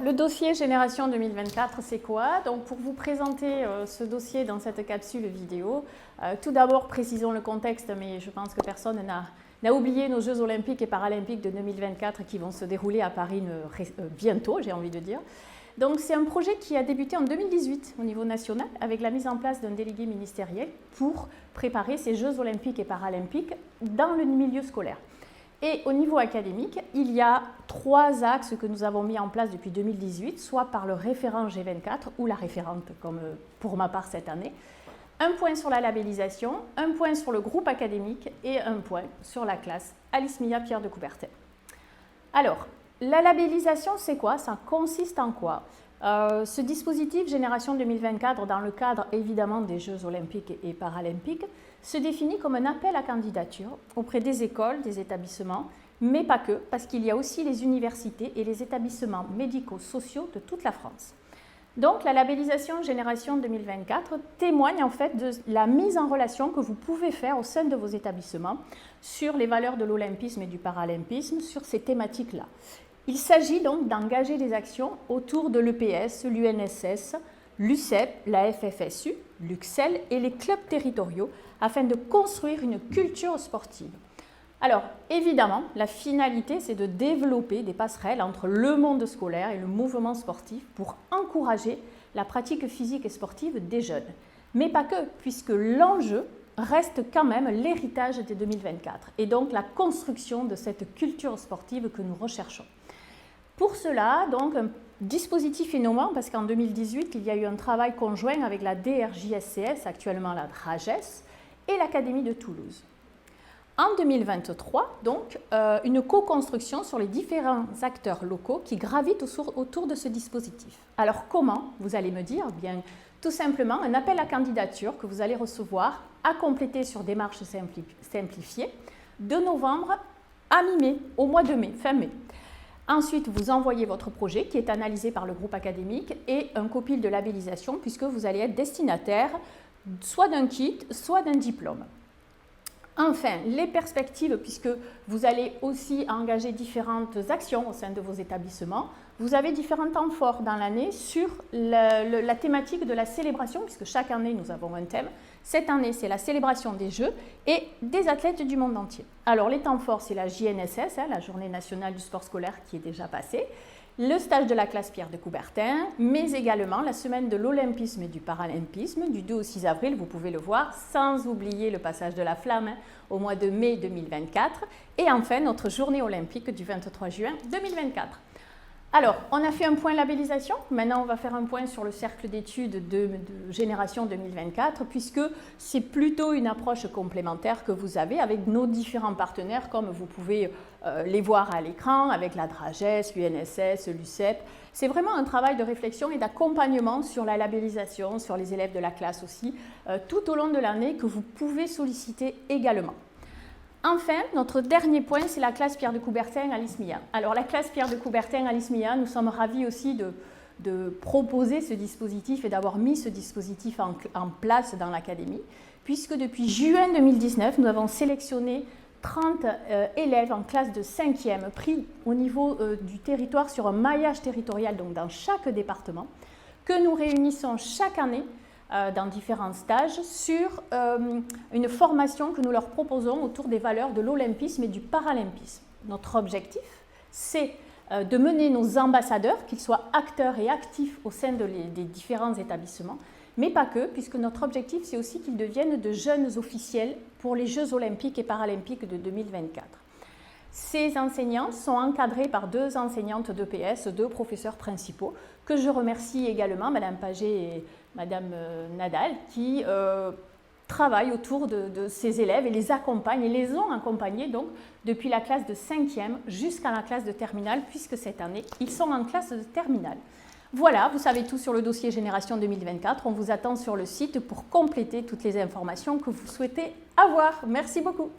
le dossier Génération 2024, c'est quoi? Donc, pour vous présenter ce dossier dans cette capsule vidéo, tout d'abord, précisons le contexte, mais je pense que personne n'a oublié nos Jeux Olympiques et Paralympiques de 2024 qui vont se dérouler à Paris bientôt, j'ai envie de dire. Donc, c'est un projet qui a débuté en 2018 au niveau national avec la mise en place d'un délégué ministériel pour préparer ces Jeux Olympiques et Paralympiques dans le milieu scolaire. Et au niveau académique, il y a 3 axes que nous avons mis en place depuis 2018, soit par le référent G24 ou la référente, comme pour ma part cette année. Un point sur la labellisation, un point sur le groupe académique et un point sur la classe Alice Mia Pierre de Coubertin. Alors, la labellisation, c'est quoi? Ça consiste en quoi? Ce dispositif Génération 2024, dans le cadre évidemment des Jeux Olympiques et Paralympiques, se définit comme un appel à candidature auprès des écoles, des établissements, mais pas que, parce qu'il y a aussi les universités et les établissements médico-sociaux de toute la France. Donc la labellisation Génération 2024 témoigne en fait de la mise en relation que vous pouvez faire au sein de vos établissements sur les valeurs de l'olympisme et du paralympisme, sur ces thématiques-là. Il s'agit donc d'engager des actions autour de l'EPS, l'UNSS, l'UCEP, la FFSU, l'UXEL et les clubs territoriaux afin de construire une culture sportive. Alors, évidemment, la finalité, c'est de développer des passerelles entre le monde scolaire et le mouvement sportif pour encourager la pratique physique et sportive des jeunes. Mais pas que, puisque l'enjeu reste quand même l'héritage des 2024 et donc la construction de cette culture sportive que nous recherchons. Pour cela, donc, un dispositif innovant, parce qu'en 2018, il y a eu un travail conjoint avec la DRJSCS, actuellement la DRAGES, et l'Académie de Toulouse. En 2023, donc, une co-construction sur les différents acteurs locaux qui gravitent autour de ce dispositif. Alors comment, vous allez me dire? Bien, tout simplement un appel à candidature que vous allez recevoir à compléter sur démarche simplifiée de novembre à mi-mai, au mois de mai, fin mai. Ensuite, vous envoyez votre projet qui est analysé par le groupe académique et un copil de labellisation puisque vous allez être destinataire soit d'un kit, soit d'un diplôme. Enfin, les perspectives, puisque vous allez aussi engager différentes actions au sein de vos établissements, vous avez différents temps forts dans l'année sur la thématique de la célébration, puisque chaque année nous avons un thème. Cette année, c'est la célébration des Jeux et des athlètes du monde entier. Alors, les temps forts, c'est la JNSS, la Journée nationale du sport scolaire qui est déjà passée, le stage de la classe Pierre de Coubertin, mais également la semaine de l'olympisme et du paralympisme du 2 au 6 avril, vous pouvez le voir, sans oublier le passage de la flamme au mois de mai 2024, et enfin notre journée olympique du 23 juin 2024. Alors, on a fait un point labellisation, maintenant on va faire un point sur le cercle d'études de Génération 2024, puisque c'est plutôt une approche complémentaire que vous avez avec nos différents partenaires, comme vous pouvez les voir à l'écran, avec la DRAGES, l'UNSS, l'UCEP. C'est vraiment un travail de réflexion et d'accompagnement sur la labellisation, sur les élèves de la classe aussi, tout au long de l'année que vous pouvez solliciter également. Enfin, notre dernier point, c'est la classe Pierre de Coubertin Alice Mia. Alors, la classe Pierre de Coubertin Alice Mia, nous sommes ravis aussi de proposer ce dispositif et d'avoir mis ce dispositif en place dans l'académie, puisque depuis juin 2019, nous avons sélectionné 30 élèves en classe de 5e, pris au niveau du territoire sur un maillage territorial, donc dans chaque département, que nous réunissons chaque année dans différents stages sur une formation que nous leur proposons autour des valeurs de l'olympisme et du paralympisme. Notre objectif, c'est de mener nos ambassadeurs, qu'ils soient acteurs et actifs au sein des différents établissements, mais pas que, puisque notre objectif, c'est aussi qu'ils deviennent de jeunes officiels pour les Jeux olympiques et paralympiques de 2024. Ces enseignants sont encadrés par 2 enseignantes d'EPS, 2 professeurs principaux, que je remercie également, Madame Paget et Madame Nadal, qui travaillent autour de ces élèves et les accompagnent, et les ont accompagnés donc depuis la classe de 5e jusqu'à la classe de terminale, puisque cette année, ils sont en classe de terminale. Voilà, vous savez tout sur le dossier Génération 2024. On vous attend sur le site pour compléter toutes les informations que vous souhaitez avoir. Merci beaucoup.